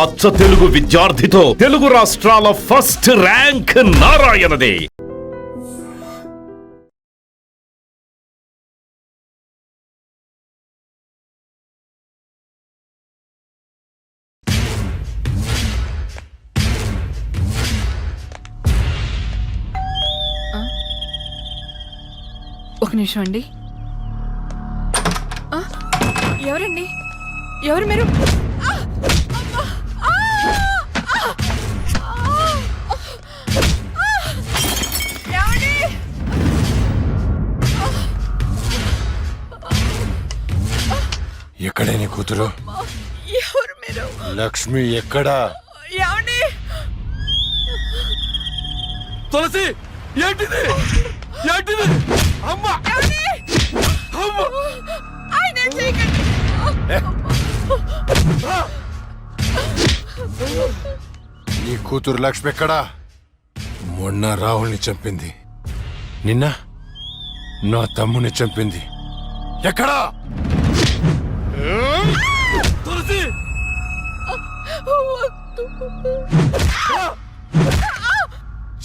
అచ్చ తెలుగు విద్యార్థితో తెలుగు రాష్ట్రాల first rank నారాయణదే. ఒక నిమిషం అండి. ఎవరండి? ఎవరు మీరు? ఎక్కడే నీ కూతురు? ఎవరు మీరు? లక్ష్మి ఎక్కడా? ఏమండి? తులసి ఏంటిది? ఏంటిది? అమ్మా! అమ్మా! ఆయన చేయకండి. నీ కూతురు లక్ష్మి ఎక్కడా? మొన్న రాహుల్ని చంపింది, నిన్న నా తమ్ముని చంపింది. ఎక్కడా? తులసి!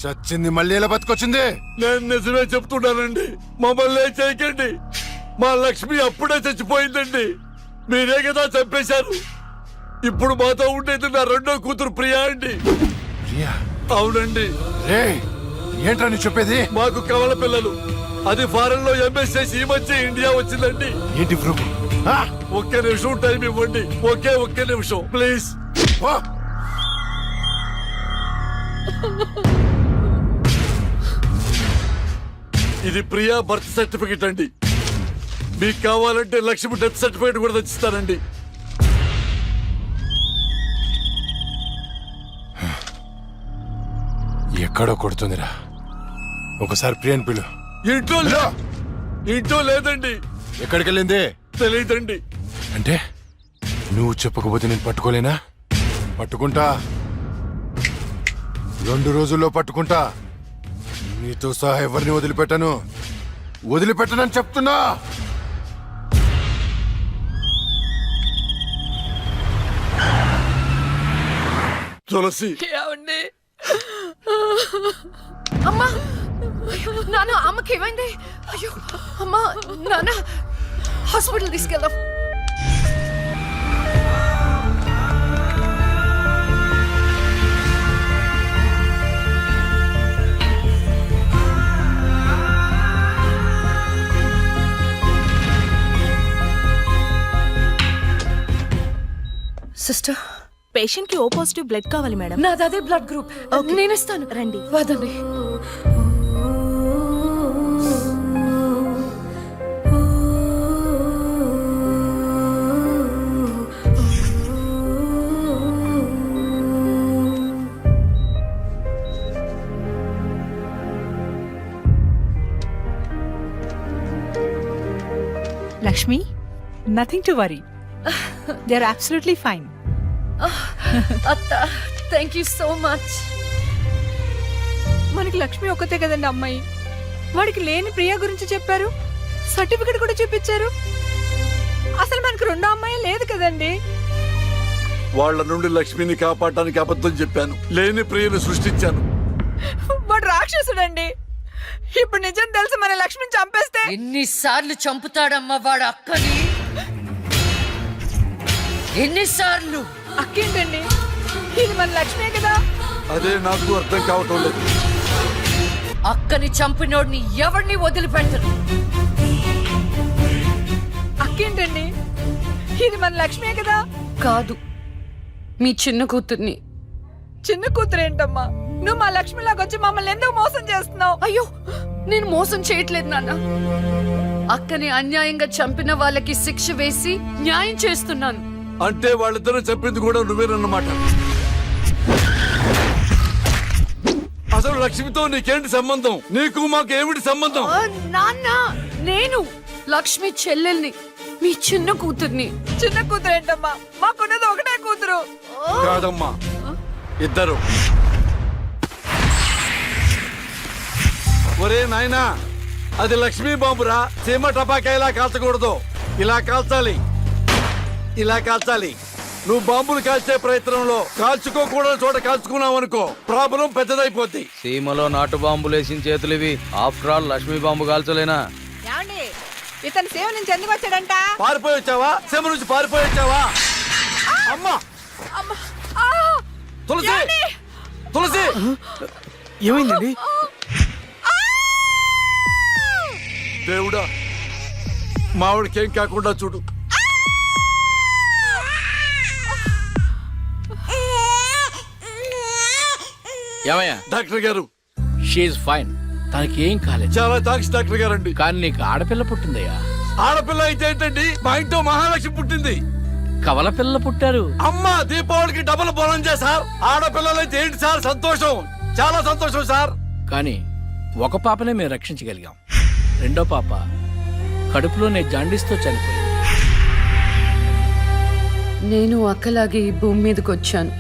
చచ్చింది మళ్ళీ ఎలా బతికొచ్చింది? నేను నిజమే చెప్తున్నానండి, మమ్మల్ని ఏం చేయకండి. మా లక్ష్మి అప్పుడే చచ్చిపోయిందండి, మీరే కదా చంపేశారు. ఇప్పుడు మాతో ఉండేది నా రెండో కూతురు ప్రియా అండి. ప్రియా? అవునండి. రేయ్, ఏంట్రా నీ చెప్పేది? మాకు కవల పిల్లలు, అది ఫారెన్ లో ఎంఎస్ చేసి ఈ మధ్య ఇండియా వచ్చిందండి. ఏంటి ప్రూఫ్? ఒక్క నిమిషం టైం ఇవ్వండి, ఒక్క నిమిషం ప్లీజ్. ఇది ప్రియా బర్త్ సర్టిఫికెట్ అండి. మీకు కావాలంటే లక్ష్మి డెత్ సర్టిఫికెట్ కూడా తెచ్చిస్తానండి. ఎక్కడో కొడుతుందిరా, ఒకసారి ప్రియని పిలు. ఇంట్లో లేదండి. ఎక్కడికి వెళ్ళింది? తెలియదండి. అంటే నువ్వు చెప్పకపోతే నేను పట్టుకోలేనా? పట్టుకుంటా, 2 రోజుల్లో పట్టుకుంటా. నీతో సహా ఎవరిని వదిలిపెట్టనని చెప్తున్నా. తులసి! ఏమండి? అమ్మా! నాన్న, అమ్మకి ఏమైంది? అయ్యో అమ్మా, నాన్న హాస్పిటల్ తీసుకెళ్దాం. సిస్టర్, పేషెంట్ కి ఓ పాజిటివ్ బ్లడ్ కావాలి మేడం. నాది అదే బ్లడ్ గ్రూప్. నేను ఇస్తాను, రండి. వదండి. Lakshmi, nothing to worry. They're absolutely fine. అత్త, థ్యాంక్ యూ సో మచ్. మనకి లక్ష్మి ఒక్కతే కదండి అమ్మాయి. వాడికి లేని ప్రియా గురించి చెప్పారు, సర్టిఫికెట్ కూడా చూపించారు. అసలు మనకు 2 అమ్మాయి లేదు కదండి. వాళ్ళ నుండి లక్ష్మిని కాపాడటానికి అబద్ధం చెప్పాను, లేని ప్రియను సృష్టించాను. వాడు రాక్షసుడండి. ఇప్పుడు నిజం తెలిసి మన లక్ష్మిని చంపేస్తే ఎన్నిసార్లు చంపుతాడమ్మా వాడు అక్కని? ఎన్నిసార్లు? అక్కేంటండి, ఇది మన లక్ష్మే కదా. అదే నాకు అర్థం కావటం లేదు. అక్కని చంపినోడిని ఎవరిని వదిలిపెట్టరు. అక్కేంటండి, ఇది మన లక్ష్మే కదా. కాదు, మీ చిన్న కూతుర్ని. చిన్న కూతురు ఏంటమ్మా? నువ్వు మా లక్ష్మిలాగా వచ్చి మమ్మల్ని ఎందుకు మోసం చేస్తున్నావు? అయ్యో, నేను మోసం చేయట్లేదు నాన్న. అక్కని అన్యాయంగా చంపిన వాళ్ళకి శిక్ష వేసి న్యాయం చేస్తున్నాను. అంటే వాళ్ళిద్దరూ చెప్పింది కూడా నువ్వేనన్నమాట. అసలు లక్ష్మితో నీకేంటి సంబంధం? నీకు మాకు ఏమిటి సంబంధం? నాన్న, నేను లక్ష్మి చెల్లెల్ని, మీ చిన్న కూతుర్ని. చిన్న కూతురు ఏంటమ్మా? మాకున్నది ఒకటే కూతురు. కాదమ్మా, ఇద్దరు. ఒరే నాయనా, అది లక్ష్మీ బాంబురా. చీమ టపాకా ఇలా కాల్చకూడదు, ఇలా కాల్చాలి, ఇలా కాల్చాలి. నువ్వు బాంబులు కాల్చే ప్రయత్నంలో కాల్చుకోకూడని చోట కాల్చుకున్నావు అనుకో ప్రాబ్లం పెద్దదైపోద్ది. సీమలో నాటు బాంబులేసిన చేతులివి. ఆఫ్టర్ ఆల్ లక్ష్మీ బాంబు కాల్చలేనా? ఏమండి ఇతను సేవ నుంచి ఎందుకు వచ్చాడంట? పారిపోయి వచ్చావా? సీమ నుంచి పారిపోయి వచ్చావా? అమ్మా తులసి, తులసి ఏమైందండి? దేవుడా మావిడికి ఏం కాకుండా చూడు. ఏమయ్యా? డాక్టర్ గారు షీఈ్ ఫైన్, తనకి ఏం కాలేదు. చాలా థాంక్స్ డాక్టర్ గారండి. కానీ నీకు ఆడపిల్ల పుట్టిందయ్యా. ఆడపిల్ల అయితే ఏంటండి, మా ఇంట్లో మహాలక్ష్మి పుట్టింది. కవల పిల్లలు పుట్టారు. అమ్మ దీపావళికి డబుల్ బోనంజే సార్. ఆడపిల్లలైతే ఏంటి సార్ సంతోషం, చాలా సంతోషం సార్. కానీ ఒక పాపనే మేము రక్షించగలిగాం. రెండో పాప కడుపులోనే జాండీస్తో చనిపోయింది. నేను అక్కలాగే ఈ భూమి మీదకి వచ్చాను,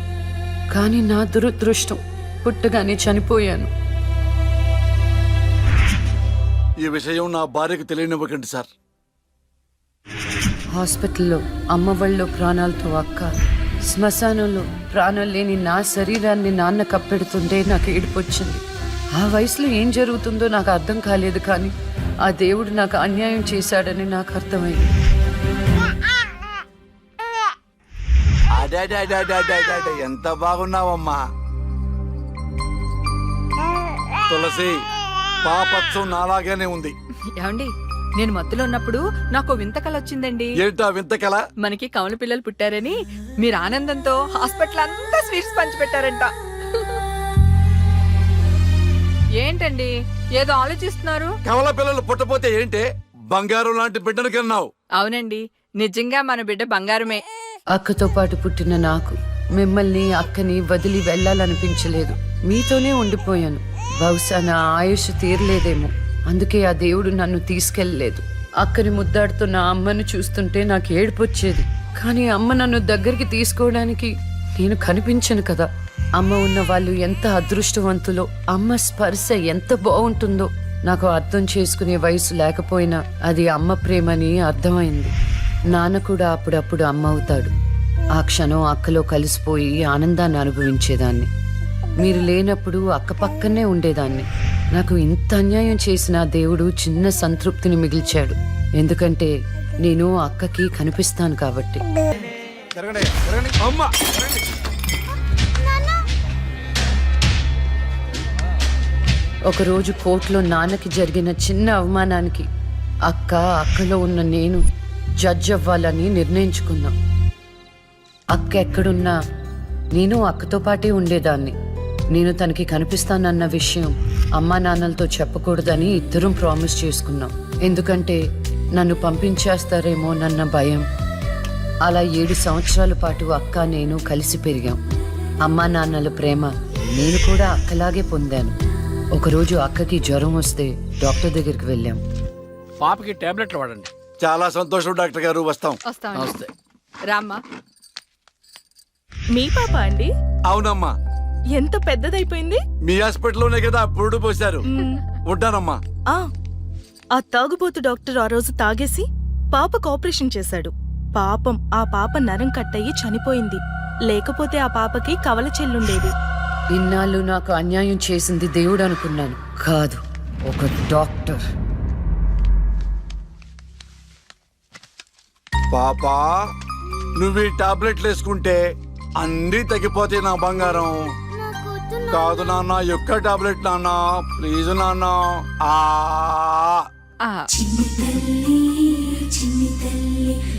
కానీ నా దురదృష్టం పుట్టగానే చనిపోయాను. ఈ విషయం నా భార్యకు తెలియనివ్వకండి సార్. హాస్పిటల్లో అమ్మ వాళ్ళలో ప్రాణాలతో అక్క, శ్మశానంలో ప్రాణాలు లేని నా శరీరాన్ని నాన్న కప్పెడుతుంటే నాకు ఏడుపొచ్చింది. ఆ వయసులో ఏం జరుగుతుందో నాకు అర్థం కాలేదు, కానీ ఆ దేవుడు నాకు అన్యాయం చేశాడని నాకు అర్థమైంది. ఎంత బాగున్నావమ్మా తులసి. పాపత్వం నాలాగానే ఉంది. ఏమండి నేను మత్తులో ఉన్నప్పుడు నాకు వింత కల వచ్చిందండి. ఏంటా వింత కల? మనకి కమల పిల్లలు పుట్టారని మీరు ఆనందంతో హాస్పిటల్ అంతా స్వీట్స్ పంచిపెట్టారంట. ఏంటండి ఏదో ఆలోచిస్తున్నారు? కవల పిల్లలు పుట్టపోతే ఏంటే, బంగారం లాంటి బిడ్డను కన్నావు. అవునండి, నిజంగా మన బిడ్డ బంగారమే. అక్కతో పాటు పుట్టిన నాకు మిమ్మల్ని అక్కని వదిలి వెళ్ళాలనిపించలేదు. మీతోనే ఉండిపోయాను. బహుశా నా ఆయుష్ తీరలేదేమో, అందుకే ఆ దేవుడు నన్ను తీసుకెళ్ళలేదు. అక్కని ముద్దాడుతున్న అమ్మను చూస్తుంటే నాకు ఏడుపొచ్చేది, కానీ అమ్మ నన్ను దగ్గరికి తీసుకోవడానికి నేను కనిపించను కదా. అమ్మ ఉన్న వాళ్ళు ఎంత అదృష్టవంతులో, అమ్మ స్పర్శ ఎంత బాగుంటుందో నాకు అర్థం చేసుకునే వయసు లేకపోయినా అది అమ్మ ప్రేమని అర్థమైంది. నాన్న కూడా అప్పుడప్పుడు అమ్మ అవుతాడు. ఆ క్షణం అక్కలో కలిసిపోయి ఆనందాన్ని అనుభవించేదాన్ని. మీరు లేనప్పుడు అక్క పక్కనే ఉండేదాన్ని. నాకు ఇంత అన్యాయం చేసిన దేవుడు చిన్న సంతృప్తిని మిగిల్చాడు, ఎందుకంటే నేను అక్కకి కనిపిస్తాను కాబట్టి. అమ్మా ఒకరోజు కోర్టులో నాన్నకి జరిగిన చిన్న అవమానానికి అక్కలో ఉన్న నేను జడ్జ్ అవ్వాలని నిర్ణయించుకున్నా. అక్క ఎక్కడున్నా నేను అక్కతో పాటే ఉండేదాన్ని. నేను తనకి కనిపిస్తానన్న విషయం అమ్మా నాన్నలతో చెప్పకూడదని ఇద్దరం ప్రామిస్ చేసుకున్నాం, ఎందుకంటే నన్ను పంపించేస్తారేమోనన్న భయం. అలా 7 సంవత్సరాల పాటు అక్క నేను కలిసి పెరిగాం. అమ్మా నాన్నల ప్రేమ నేను కూడా అక్కలాగే పొందాను. ఒకరోజు అక్కకి జ్వరం వస్తే డాక్టర్ దగ్గరికి వెళ్ళాం. పాపకి టాబ్లెట్లు వాడండి. చాలా సంతోషం డాక్టర్ గారు, వస్తాం. వస్తాం. నమస్తే. రామ్మా. మీ పాప అండి? అవునమ్మా, ఎంత పెద్దదైపోయింది. మీ హాస్పిటల్లోనే కదా పురుడు పోశారు. ఉంటానమ్మా. ఆ తాగుబోతు డాక్టర్ ఆ రోజు తాగేసి పాపకు ఆపరేషన్ చేశాడు. పాపం ఆ పాప నరం కట్టయి చనిపోయింది. లేకపోతే ఆ పాపకి కవల చెల్లుండేది. ఇన్నాళ్ళు నాకు అన్యాయం చేసింది దేవుడు అనుకున్నాను, కాదు ఒక డాక్టర్. పాపా, నువ్వు ఈ టాబ్లెట్లు వేసుకుంటే అన్నీ తగ్గిపోతాయి నా బంగారం. కాదు నాన్న, యొక్క టాబ్లెట్ నాన్న, ప్లీజ్ నాన్న.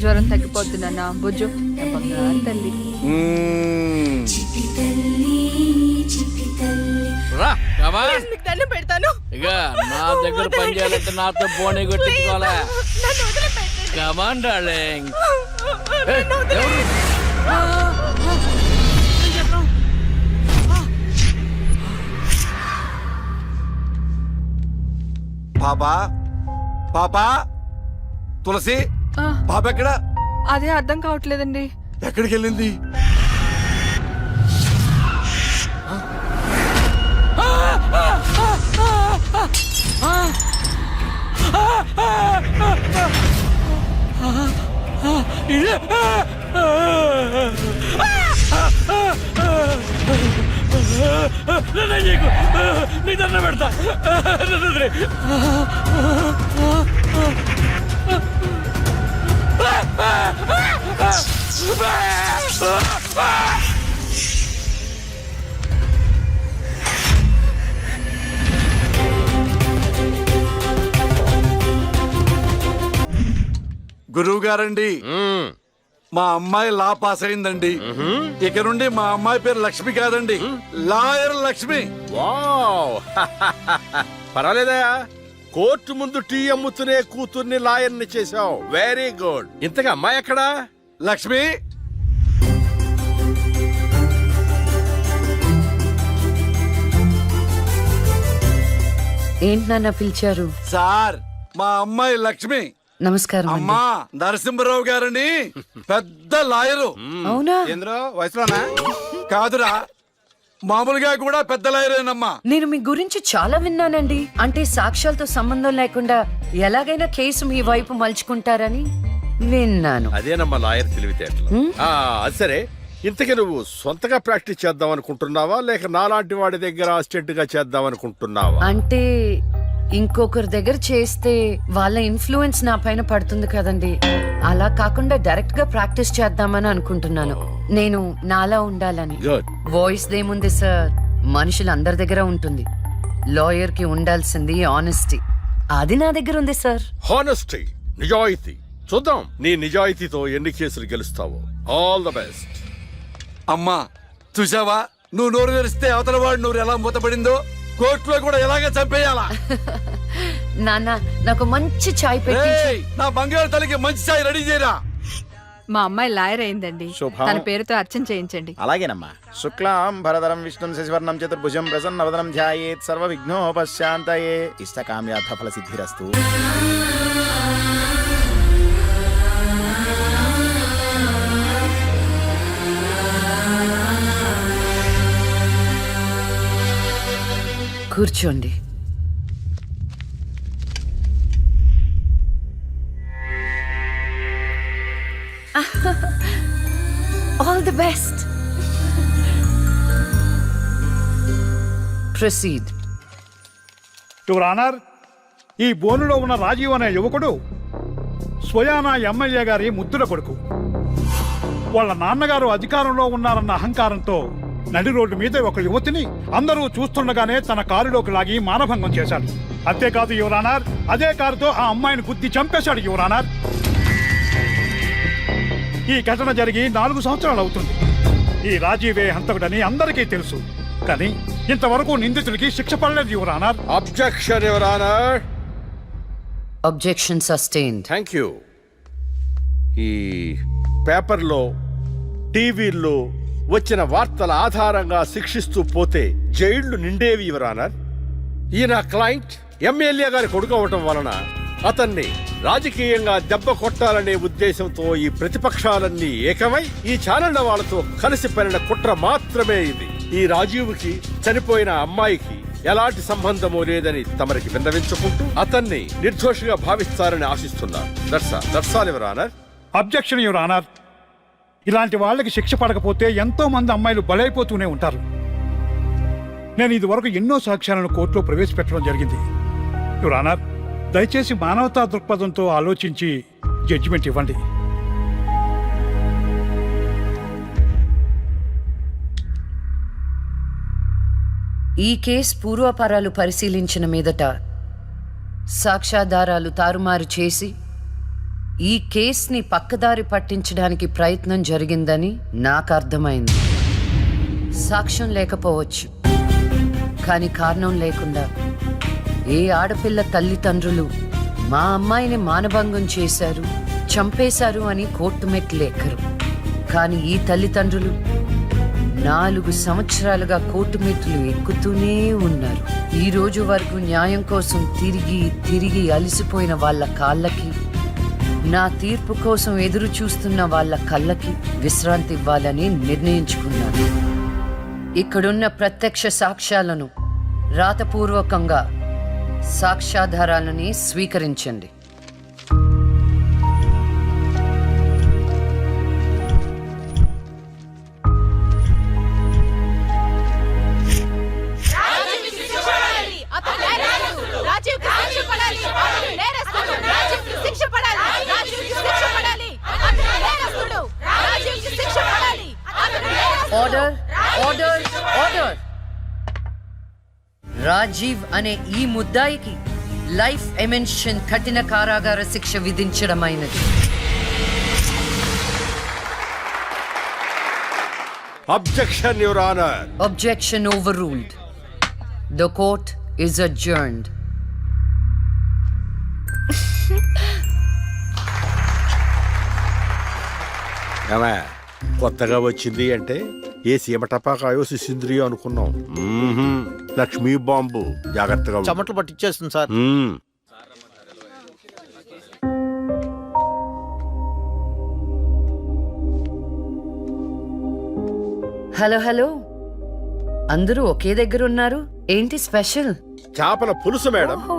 జ్వరం తగ్గిపోద్ది నాన్న, బుజ్జు నా బంగారు తల్లి. రా, come on. మీకు దండం పెడతాను. ఇక నా దగ్గర పని చేయాలంటే నాతో బోనే కొట్టించుకోవాలా? Come on, darling. పాపా, పాపా, తులసి, పాప ఎక్కడ? అదే అర్థం కావట్లేదండి. ఎక్కడికి వెళ్ళింది? నన్ను చేయకు. నీ దండం పెడతా. నన్ను వదిలే. గురువు గారండి, మా అమ్మాయి లా పాస్ అయిందండి. ఇక నుండి మా అమ్మాయి పేరు లక్ష్మి కాదండి, లాయర్ లక్ష్మి. వావ్ పర్వాలేదా, కోర్టు ముందు టీ అమ్ముతునే కూతుర్ని లాయర్ని చేసావు. Very good. ఇంతగా అమ్మాయి ఎక్కడా? లక్ష్మి, ఏంటి నాన్న పిలిచారు? సార్ మా అమ్మాయి లక్ష్మి. నమస్కారం అండి. అమ్మా నరసింహరావు గారని పెద్ద లాయరు. అవునా? వయసులోనా? కాదురా, మామూలుగా కూడా పెద్ద లాయరేనమ్మా. నేను మీ గురించి చాలా విన్నానండి. అంటే సాక్ష్యాలతో సంబంధం లేకుండా ఎలాగైనా కేసు మీ వైపు మలుచుకుంటారని విన్నాను. అదేనమ్మా లాయర్ తెలివితేటలు. అది సరే, ఇంతకీ నువ్వు సొంతగా ప్రాక్టీస్ చేద్దాం అనుకుంటున్నావా, లేక నాలాంటి వాడి దగ్గర అసిస్టెంట్ గా చేద్దాం అనుకుంటున్నావా? అంటే ఇంకొకరి దగ్గర చేస్తే వాళ్ళ ఇన్ఫ్లుయెన్స్ నా పైన పడుతుంది కదండి. అలా కాకుండా డైరెక్ట్ గా ప్రాక్టీస్ చేద్దామని అనుకుంటున్నాను. నేను నాలా ఉండాలని. గుడ్. వాయిస్ దేముంది సార్, మనుషులు అందరి దగ్గర ఉంటుంది. లాయర్ కి ఉండాల్సింది ఆనెస్టీ. అది నా దగ్గర ఉంది సార్. హానెస్టీ, నిజాయితీ. చూద్దాం నీ నిజాయితీతో ఎన్ని కేసులు గెలుస్తావో. All the best. అమ్మా చూసావా, నువ్వు నోరు తెరిస్తే అవతల వాడు నోరు ఎలా మూతపడిందో, కోర్టులో కూడా ఎలాగ చంపేయాలా. నాన్న నాకు మంచి చాయ్ పెట్టి. ఏయ్, నా బంగారు తల్లికి మంచి చాయ్ రెడీ చేయరా. మా అమ్మాయి లాయర్ అయిందండి. శుభం. తన పేరుతో అర్చన చేయించండి. అలాగేనమ్మా. శుక్లాం భరధరం విష్ణుం శశివర్ణం చతుర్భుజం ప్రసన్నవదనం ధ్యాయేత్ సర్వ విఘ్నోపశాంతయే. ఇష్టకామ్యార్థ ఫల సిద్ధిరస్తు. కూర్చోండి. All the best. Proceed. Your honour, ఈ బోనులో ఉన్న రాజీవ్ అనే యువకుడు స్వయానా ఎమ్మెల్యే గారి ముద్దుల కొడుకు. వాళ్ళ నాన్నగారు అధికారంలో ఉన్నారన్న అహంకారంతో నడి రోడ్డు మీద ఒక యువతిని అందరూ చూస్తుండగానే తన కారులోకి లాగి మానభంగం చేశాడు. అంతేకాదు యువర్ ఆనర్, అదే కారుతో ఆ అమ్మాయిని గుద్ది చంపేశాడు యువర్ ఆనర్. ఈ ఘటన జరిగి 4 సంవత్సరాలు అవుతుంది. ఈ రాజీవే హంతకుడని అందరికీ తెలుసు, కానీ ఇంతవరకు నిందితుడికి శిక్ష పడలేదు your honour. Objection your honour. Objection sustained. Thank you. ఈ పేపర్లో, టీవీల్లో వచ్చిన వార్తల ఆధారంగా శిక్షిస్తూ పోతే జైళ్లు నిండేవి యువర్ ఆనర్. ఈయన క్లయింట్ ఎమ్మెల్యే గారి కొడుకు అవటం వలన అతన్ని రాజకీయంగా దెబ్బ కొట్టాలనే ఉద్దేశంతో ఈ ప్రతిపక్షాలన్నీ ఏకమై ఈ ఛానళ్ల వాళ్ళతో కలిసి పడిన కుట్ర మాత్రమే ఇది. ఈ రాజీవ్కి చనిపోయిన అమ్మాయికి ఎలాంటి సంబంధమూ లేదని తమరికి విన్నవించుకుంటూ అతన్ని నిర్దోషిగా భావిస్తారని ఆశిస్తున్నారు. That's all your honour. Objection your honour. ఇలాంటి వాళ్ళకి శిక్ష పడకపోతే ఎంతో మంది అమ్మాయిలు బలైపోతూనే ఉంటారు. నేను ఇదివరకు ఎన్నో సాక్ష్యాలను కోర్టులో ప్రవేశపెట్టడం జరిగింది యువర్ ఆనర్. దయచేసి మానవతా దృక్పథంతో ఆలోచించి జడ్జిమెంట్ ఇవ్వండి. ఈ కేసు పూర్వాపరాలు పరిశీలించిన మీదట సాక్ష్యాధారాలు తారుమారు చేసి ఈ కేసుని పక్కదారి పట్టించడానికి ప్రయత్నం జరిగిందని నాకు అర్థమైంది. సాక్ష్యం లేకపోవచ్చు, కానీ కారణం లేకుండా ఏ ఆడపిల్ల తల్లిదండ్రులు మా అమ్మాయిని మానభంగం చేశారు, చంపేశారు అని కోర్టు మెట్లు ఎక్కరు. కానీ ఈ తల్లిదండ్రులు 4 సంవత్సరాలుగా కోర్టు మెట్లు ఎక్కుతూనే ఉన్నారు. ఈ రోజు వరకు న్యాయం కోసం తిరిగి తిరిగి అలసిపోయిన వాళ్ళ కాళ్ళకి, నా తీర్పు కోసం ఎదురు చూస్తున్న వాళ్ళ కళ్ళకి విశ్రాంతి ఇవ్వాలని నిర్ణయించుకున్నాను. ఇక్కడున్న ప్రత్యక్ష సాక్ష్యాలను రాతపూర్వకంగా సాక్ష్యాధారాలని స్వీకరించండి. ఆర్డర్ ఆర్డర్ ఆర్డర్ రాజీవ్ అనే ఈ ముద్దాయికి లైఫ్ ఎమెన్షన్ కఠిన కారాగార శిక్ష విధించడమైనది. Objection your honour. Objection overruled. The court is adjourned. ఏమయ్య, కొత్తగా వచ్చింది అంటే ఏ సీమ టపాకాయో శిశింద్రియో అనుకున్నాం. లక్ష్మీ బాంబు, జాగ్రత్తగా ఉండు. చెమటలు పట్టించేస్తుంది సార్. మ్మ్. హలో హలో, అందరూ ఒకే దగ్గర ఉన్నారు. ఏంటి స్పెషల్? చేపల పులుసు మేడం. ఓహో,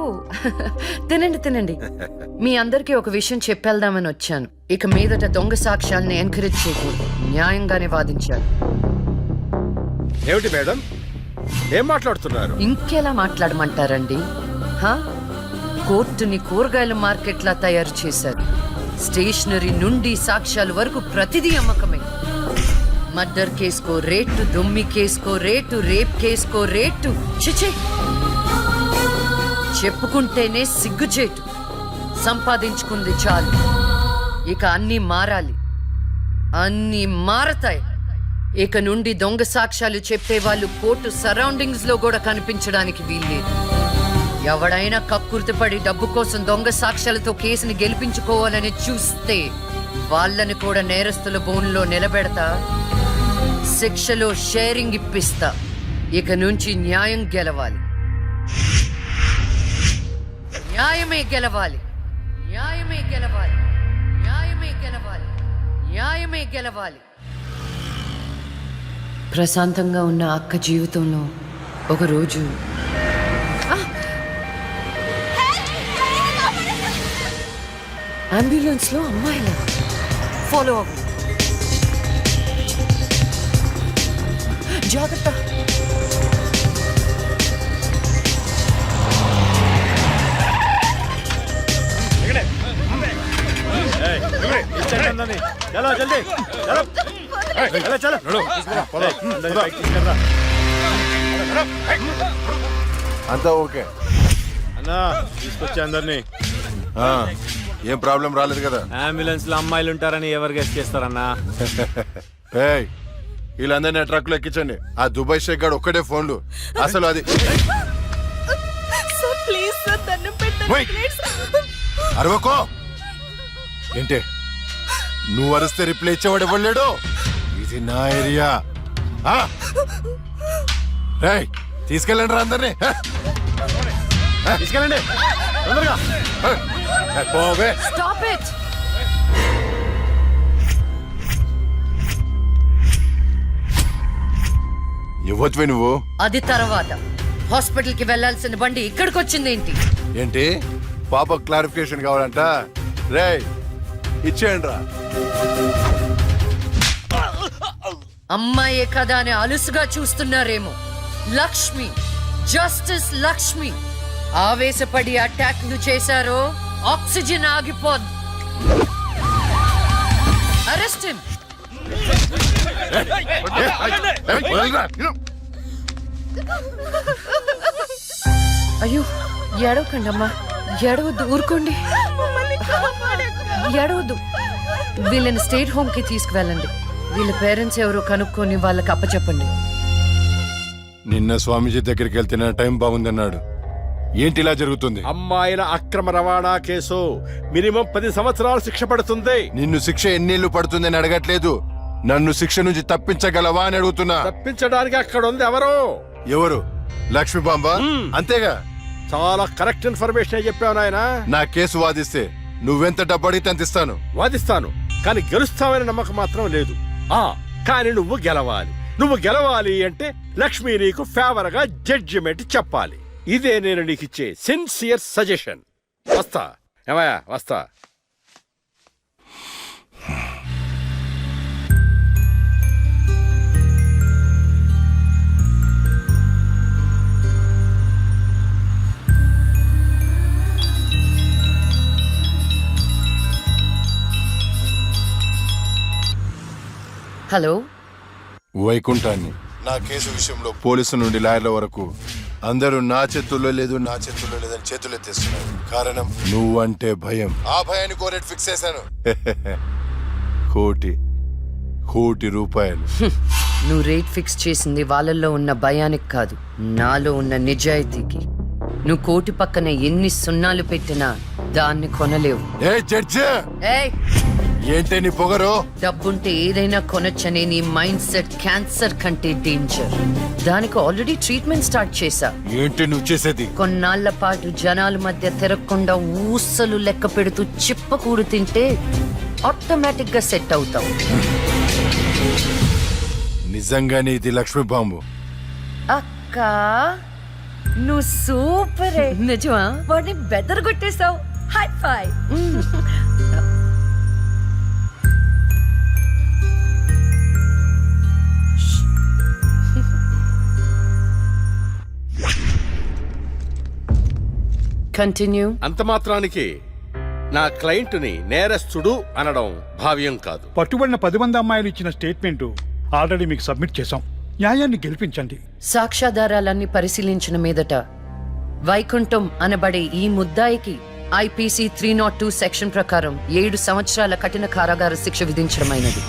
తినండి తినండి. మీ అందరికీ ఒక విషయం చెప్పేద్దామని వచ్చాను. ఇక మీదట దొంగ సాక్ష్యాలను ఎంకరేజ్ చేయకూడదు. న్యాయంగానే వాదించాలి. ఏమిటి మేడం, ఏం మాట్లాడుతున్నారు? ఇంకెలా మాట్లాడమంటారండి? హా? కోర్టుని కూరగాయల మార్కెట్లా తయారు చేశారు. స్టేషనరీ నుండి సాక్ష్యాల వరకు ప్రతిదీ అమ్మకమే. మర్డర్ కేసుకో రేటు, దొమ్మి కేసుకో రేటు, రేప్ కేసుకో రేటు. చిచి, చెప్పుకుంటేనే సిగ్గుచేటు. సంపాదించుకుంది చాలు, ఇక అన్నీ మారాలి. అన్నీ మారతాయి. ఇక నుండి దొంగ సాక్ష్యాలు చెప్పేవాళ్ళు కోర్టు సరౌండింగ్స్ లో కూడా కనిపించడానికి వీల్లేదు. ఎవడైనా కక్కుర్తిపడి డబ్బు కోసం దొంగ సాక్ష్యాలతో కేసుని గెలిపించుకోవాలని చూస్తే వాళ్ళని కూడా నేరస్తుల బోన్లో నిలబెడతా. శిక్షలో షేరింగ్ ఇప్పిస్తా. ఇక నుంచి న్యాయం గెలవాలి. న్యాయమే గెలవాలి. న్యాయమే గెలవాలి. న్యాయమే గెలవాలి. న్యాయమే గెలవాలి. ప్రశాంతంగా ఉన్న అక్క జీవితంలో ఒకరోజు అంబులెన్స్ లో అమ్మాయిల ఫాలో అవ్వు. జాగ్రత్త. చలో జల్దీ చలో. అంతా ఓకే అన్నా తీసుకొచ్చే అందరినీ. ఏం ప్రాబ్లం రాలేదు కదా? అంబులెన్స్ లో అమ్మాయిలు ఉంటారని ఎవరు గెస్ట్ చేస్తారన్నా? ఏయ్, వీళ్ళందరినీ ట్రక్ లో ఎక్కించండి. ఆ దుబాయ్ షేక్ గాడు ఒక్కడే ఫోన్లు. అసలు అది సార్ ప్లీజ్ సార్, దండం ఓయ్, అరవకో. ఏంటే నువ్వు అరిస్తే రిప్లై ఇచ్చేవాడు ఇవ్వలేడు. ఇది నా ఏరియా. రేయ్, తీసుకెళ్ళండి రా అందరినీ. తీసుకెళ్ళండి తొందరగా. పోవే. Stop it! ఇవ్వచ్చువే నువ్వు. అది తర్వాత. హాస్పిటల్ కి వెళ్లాల్సిన బండి ఇక్కడికి వచ్చిందేంటి? ఏంటి పాప క్లారిఫికేషన్ కావాలంట? రేయ్, ఇచ్చేయండి రా. అమ్మాయే కదా అని అలుసుగా చూస్తున్నారేమో. లక్ష్మి, జస్టిస్ లక్ష్మి ఆవేశపడి అటాక్లు చేశారో ఆక్సిజన్ ఆగిపోద్ది. Arrest him. అయ్యో, ఏడవకండి అమ్మా, ఏడవద్దు, ఊరుకోండి. ఏడవద్దు. వీళ్ళని స్టేట్ హోమ్ కి తీసుకువెళ్ళండి. వీళ్ళ పేరెంట్స్ ఎవరో కనుక్కొని వాళ్ళకి అప్పచెప్పండి. నిన్న స్వామీజీ దగ్గరికి వెళ్తే టైం బాగుందన్నాడు. ఏంటి ఇలా జరుగుతుంది? అమ్మాయిల అక్రమ రవాణా కేసు మినిమం 10 సంవత్సరాలు శిక్ష పడుతుంది. నిన్ను శిక్ష ఎన్నేళ్లు పడుతుందని అడగట్లేదు. నన్ను శిక్ష నుంచి తప్పించగలవా అని అడుగుతున్నా. తప్పించడానికి అక్కడ ఉంది ఎవరు? ఎవరు? లక్ష్మీ బాంబ. అంతేగా? చాలా కరెక్ట్ ఇన్ఫర్మేషన్ చెప్పావు నాయన. నా కేసు వాదిస్తే నువ్వెంత డబ్బు అడిగితే అంత ఇస్తాను. వాదిస్తాను, కానీ గెలుస్తావని నమ్మకం మాత్రం లేదు. కానీ నువ్వు గెలవాలి. నువ్వు గెలవాలి అంటే లక్ష్మి నీకు ఫేవర్ గా జడ్జిమెంట్ చెప్పాలి. ఇదే నేను నీకు ఇచ్చే సిన్సియర్ సజెషన్. వస్తా ఏమయ్యా, వస్తా. హలో, వైకుంఠాన్ని. నా కేసు విషయంలో పోలీసు నుండి లాయర్ల వరకు అందరూ నా చేతుల్లో లేదు లేదని చేతులు ఎత్తేస్తున్నారు. కారణం నువ్వంటే భయం. ఆ భయాన్ని కోరేట్ ఫిక్స్ చేశాను. కోటి రూపాయలు. నువ్వు రేట్ ఫిక్స్ చేసింది వాళ్ళల్లో ఉన్న భయానికి కాదు, నాలో ఉన్న నిజాయితీకి. నువ్వు కోటి పక్కన ఎన్ని సున్నాలు పెట్టినా దాన్ని కొనలేవు. ఏ జడ్జి, ఏయ్, ఏంటే నీ పొగరు? డబ్బుంటే ఏదైనా కొనొచ్చనే నీ మైండ్ సెట్ క్యాన్సర్ కంటే డేంజర్. దానికి ఆల్రెడీ ట్రీట్మెంట్ స్టార్ట్ చేశా. ఏంటి నువ్వు చేసేది? కొన్నాళ్ల పాటు జనాల మధ్య తిరగకుండా ఊసలు లెక్క పెడుతూ చిప్పకూడు తింటే ఆటోమేటిక్ గా సెట్ అవుతావు. నిజంగానే ఇది లక్ష్మీ బాంబు. అక్క, నువ్వు సూపరే. నిజమా? వాడిని బెదర్ కొట్టేశావు. హై ఫై. కంటిన్యూ. అంత మాత్రానికి నా క్లయింట్ని నేరస్తుడు అనడం భావ్యం కాదు. పట్టుబడిన 10 మంది అమ్మాయిలు ఇచ్చిన స్టేట్మెంట్ ఆల్రెడీ మీకు సబ్మిట్ చేశాం. న్యాయాన్ని గెలిపించండి. సాక్ష్యాధారాలన్నీ పరిశీలించిన మీదట వైకుంఠం అనబడే ఈ ముద్దాయికి ఐపీసీ 302 సెక్షన్ ప్రకారం 7 సంవత్సరాల కఠిన కారాగార శిక్ష విధించడమైనది.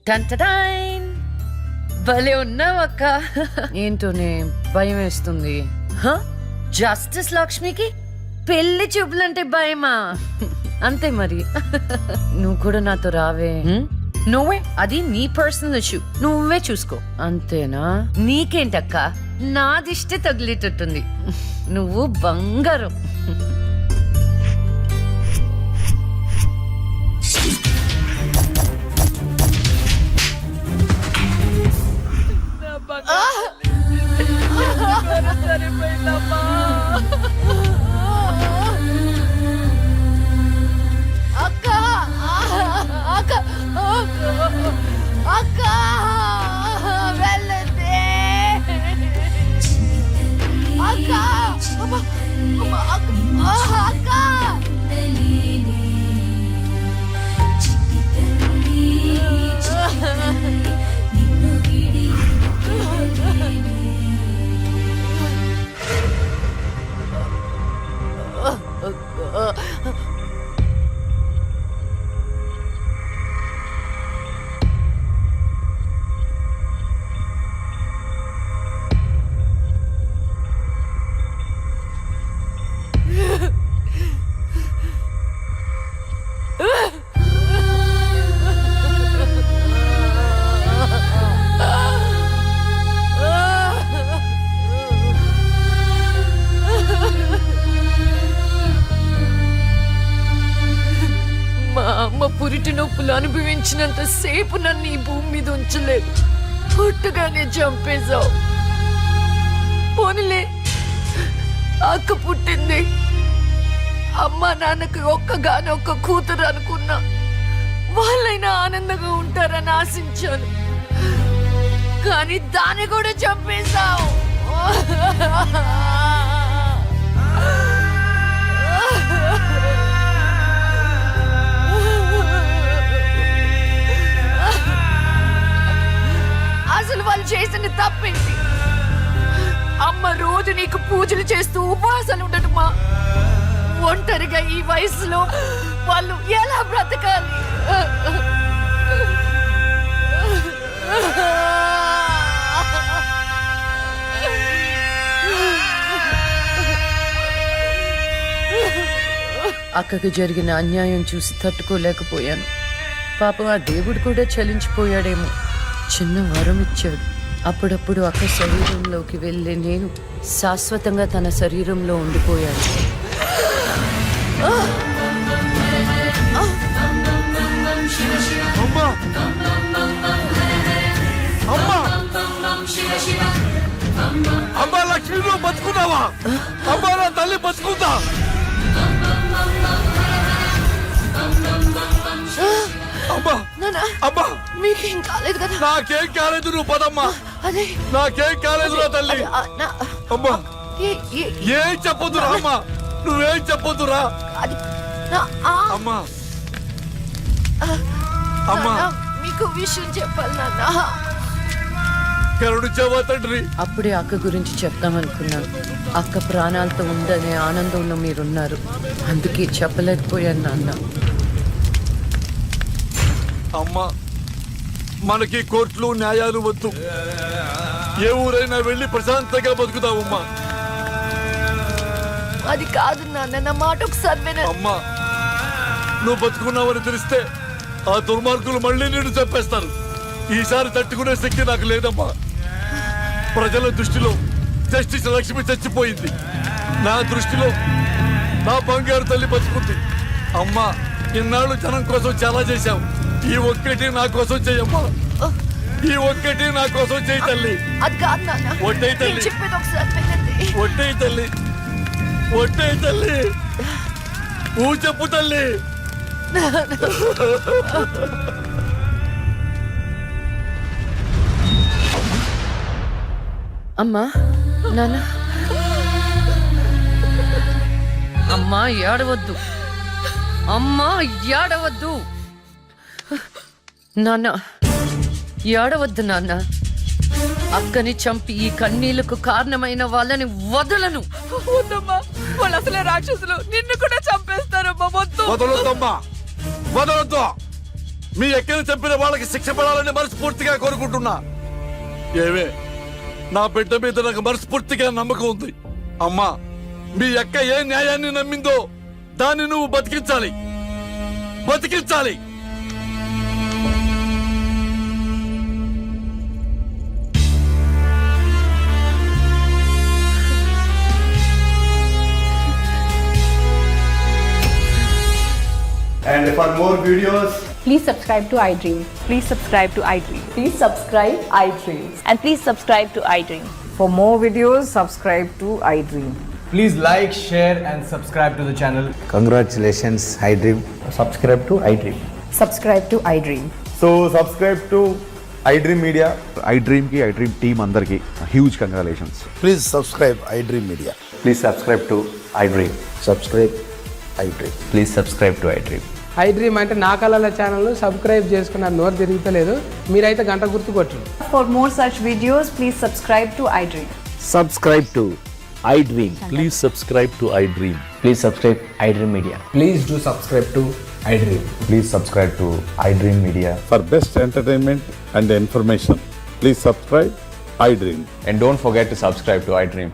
టంటడైన్! భలే ఉన్నావక్క. ఏంటోనే భయం వేస్తుంది. జస్టిస్ లక్ష్మికి పెళ్లి చూపులంటే భయమా? అంతే మరి. నువ్వు కూడా నాతో రావే. నువ్వే, అది నీ పర్సనల్ ఇష్యూ, నువ్వే చూసుకో. అంతేనా? నీకేంటక్క, నాదిష్టే తగిలేటట్టుంది. నువ్వు బంగారం. పురిటి నొప్పులు అనుభవించినంత సేపు నన్ను ఈ భూమి మీద ఉంచలేదు. పుట్టగానే చంపేశావు. పోనీలే, అక్క పుట్టింది. అమ్మ నాన్నకి ఒక్కగానొక్క కూతురు అనుకున్నా. వాళ్ళైనా ఆనందంగా ఉంటారని ఆశించాను. కానీ దాన్ని కూడా చంపేశావు. అసలు వాళ్ళు చేసిన తప్పేంటి? అమ్మ రోజు నీకు పూజలు చేస్తూ ఉపవాసాలు ఉండటమా? ఒంటరిగా ఈ వయసులో వాళ్ళు ఎలా బ్రతకాలి? అక్కకి జరిగిన అన్యాయం చూసి తట్టుకోలేకపోయాను. పాపం ఆ దేవుడు కూడా చలించిపోయాడేమో. చిన్న వరం ఇచ్చాడు. అప్పుడప్పుడు అక్క శరీరంలోకి వెళ్ళే నేను శాశ్వతంగా తన శరీరంలో ఉండిపోయాను. అమ్మా లక్ష్మి, నువ్వు బతుకున్నావా? అమ్మా నా తల్లి బతుకుందా? అమ్మా, అమ్మా, మీకేం కాలేదు కదా? నాకేం కాలేదు. నువ్వు పదమ్మా. అదే నాకేం కాలేదురా తల్లి. అమ్మా ఏం చెప్పొద్దురా అమ్మా, నువ్వేం చెప్పొద్దురా అది అమ్మా. అమ్మా మీకు విషయం చెప్పాలి నాన్న. కరుణించావా తండ్రి? అప్పుడే అక్క గురించి చెప్దామనుకున్నాను. అక్క ప్రాణాలతో ఉందనే ఆనందంలో మీరున్నారు, అందుకే చెప్పలేకపోయాను నాన్న. అమ్మా మనకి కోర్టులు న్యాయాలు వద్దు, ఏ ఊరైనా వెళ్ళి ప్రశాంతంగా బతుకుతావమ్మా. అది కాదు నాన్న, నా మాట ఒకసారి వినండి. అమ్మా నువ్వు బతుకున్నావని తెలిస్తే ఆ దుర్మార్గులు మళ్ళీ నిన్ను చంపేస్తారు. ఈసారి తట్టుకునే శక్తి నాకు లేదమ్మా. ప్రజల దృష్టిలో జస్టిస్ లక్ష్మి చచ్చిపోయింది, నా దృష్టిలో నా బంగారు తల్లి బతుకుంది. అమ్మా ఇన్నాళ్ళు జనం కోసం చాలా చేశావు, ఈ ఒక్కటి నా కోసం చెయ్యమ్మా, ఈ ఒక్కటి నా కోసం చెయ్యి తల్లి. అది కాదు నాన్న, ఒట్టేయి తల్లి, నేను చెప్పేది ఒకసారి వినండి. ఒట్టేయి తల్లి, ఒట్టేయి తల్లి, నువ్వు చెప్పు తల్లి. అమ్మా నాన్న, అమ్మా ఏడవద్దు, అమ్మా ఏడవద్దు నాన్న, ఏడవద్దు నాన్న. అక్కని చంపి ఈ కన్నీళ్లకు కారణమైన వాళ్ళని వదలను. వద్దమ్మా, వాళ్ళు అసలే రాక్షసులు, నిన్ను కూడా చంపేస్తారమ్మా. వద్దు. వదలొద్దమ్మా, వదలొద్దు. మీ ఎక్కని చంపిన వాళ్ళకి శిక్ష పడాలని మనస్ఫూర్తిగా కోరుకుంటున్నా. ఏవే నా బిడ్డ మీద నాకు మనస్ఫూర్తిగా నమ్మకం ఉంది. అమ్మా మీ అక్క ఏ న్యాయాన్ని నమ్మిందో దాన్ని నువ్వు బతికించాలి, బతికించాలి. And for more videos, Please subscribe to iDream. Please subscribe to iDream. Please subscribe iDream. And please subscribe to iDream. For more videos, subscribe to iDream. please like, share, and subscribe to the channel. Congratulations iDream. Subscribe to iDream. Subscribe to iDream. So subscribe to iDream Media. iDream ki iDream team andarki huge congratulations. Please subscribe iDream media. Please subscribe to iDream. Subscribe iDream. Please subscribe to iDream. iDream అంటే నా కళల channel subscribe చేసుకున్న నోరు తిరుగుతలేదు, మీరైతే గంట గుర్తు కొట్టండి. For more such videos, please subscribe to iDream. Subscribe to iDream. Please subscribe to iDream. Please subscribe iDream Media. Please do subscribe to iDream. Please subscribe to iDream Media. For best entertainment and information, please subscribe iDream. And don't forget to subscribe to iDream.